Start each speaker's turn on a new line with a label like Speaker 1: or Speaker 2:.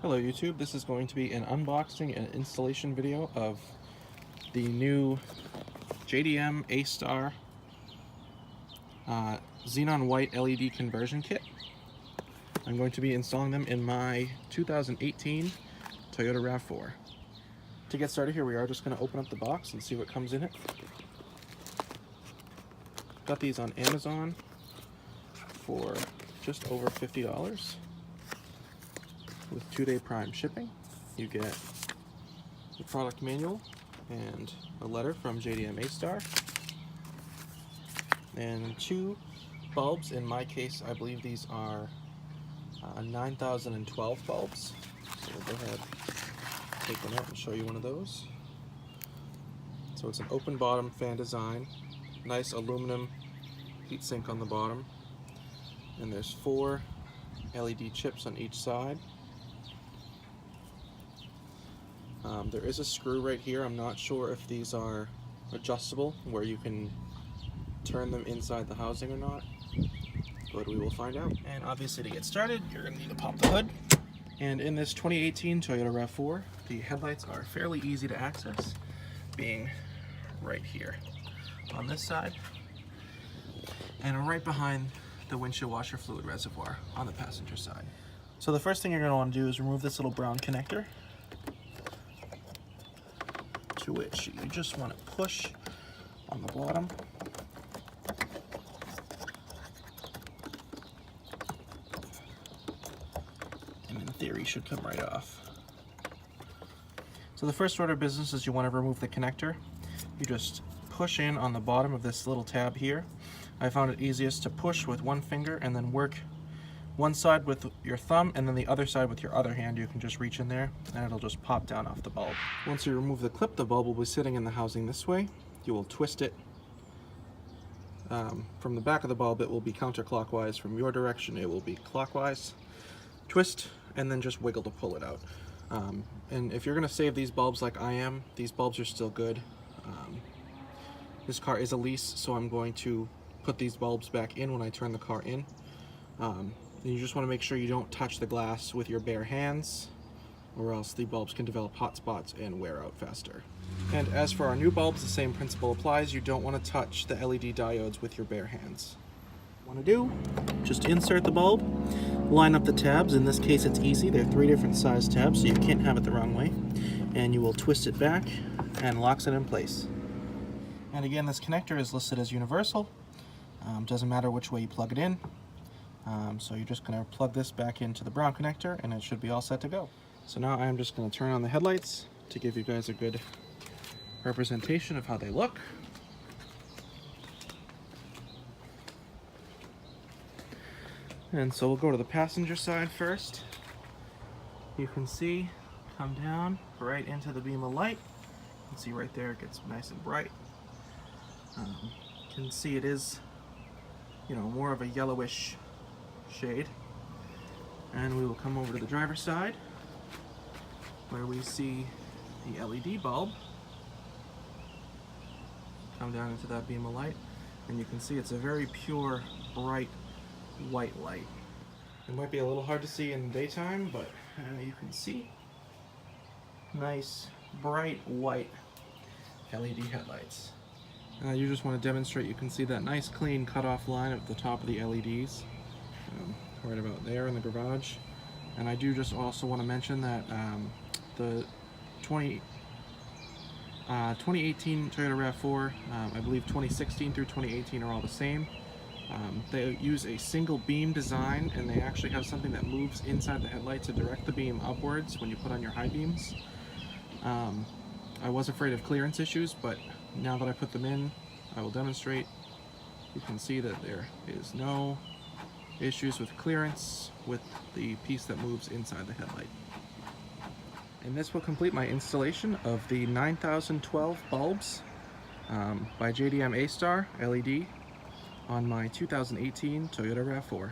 Speaker 1: Hello YouTube, this is going to be an unboxing and installation video of the new JDM Astar Xenon white LED conversion kit. I'm going to be installing them in my 2018 Toyota RAV4. To get started here, we are just going to open up the box and see what comes in it. Got these on Amazon for just over $50. With 2-day prime shipping. You get the product manual and a letter from JDM Astar and 2 bulbs. In my case, I believe these are 9012 bulbs. So we'll go ahead, take one out and show you one of those. So it's an open bottom fan design, nice aluminum heatsink on the bottom, and there's 4 LED chips on each side. There is a screw right here. I'm not sure if these are adjustable, where you can turn them inside the housing or not, but we will find out. And obviously, to get started, you're going to need to pop the hood. And in this 2018 Toyota RAV4, the headlights are fairly easy to access, being right here on this side and right behind the windshield washer fluid reservoir on the passenger side. So the first thing you're going to want to do is remove this little brown connector, to which you just want to push on the bottom. And in theory should come right off. So the first order of business is you want to remove the connector. You just push in on the bottom of this little tab here. I found it easiest to push with one finger and then work one side with your thumb and then the other side with your other hand. You can just reach in there and it'll just pop down off the bulb. Once you remove the clip, the bulb will be sitting in the housing this way. You will twist it from the back of the bulb. It will be counterclockwise. From your direction, it will be clockwise. Twist and then just wiggle to pull it out. And if you're going to save these bulbs like I am, these bulbs are still good. This car is a lease, so I'm going to put these bulbs back in when I turn the car in. And you just want to make sure you don't touch the glass with your bare hands, or else the bulbs can develop hot spots and wear out faster. And as for our new bulbs, the same principle applies. You don't want to touch the LED diodes with your bare hands. What you want to do, just insert the bulb, line up the tabs. In this case it's easy, they're 3 different size tabs, so you can't have it the wrong way. And you will twist it back and locks it in place. And again, this connector is listed as universal. Doesn't matter which way you plug it in. So you're just going to plug this back into the brown connector and it should be all set to go. So now I'm just going to turn on the headlights to give you guys a good representation of how they look. And so we'll go to the passenger side first. You can see, come down right into the beam of light. You can see right there it gets nice and bright. You can see it is, more of a yellowish shade. And we will come over to the driver's side where we see the LED bulb come down into that beam of light, and you can see it's a very pure, bright white light. It might be a little hard to see in daytime, but you can see nice bright white LED headlights. You just want to demonstrate, you can see that nice clean cutoff line at the top of the LEDs. Right about there in the garage. And I do just also want to mention that the 2018 Toyota RAV4, I believe 2016 through 2018 are all the same. They use a single beam design, and they actually have something that moves inside the headlight to direct the beam upwards when you put on your high beams. I was afraid of clearance issues, but now that I put them in, I will demonstrate. You can see that there is no issues with clearance with the piece that moves inside the headlight. And this will complete my installation of the 9012 bulbs by JDM Astar LED on my 2018 Toyota RAV4.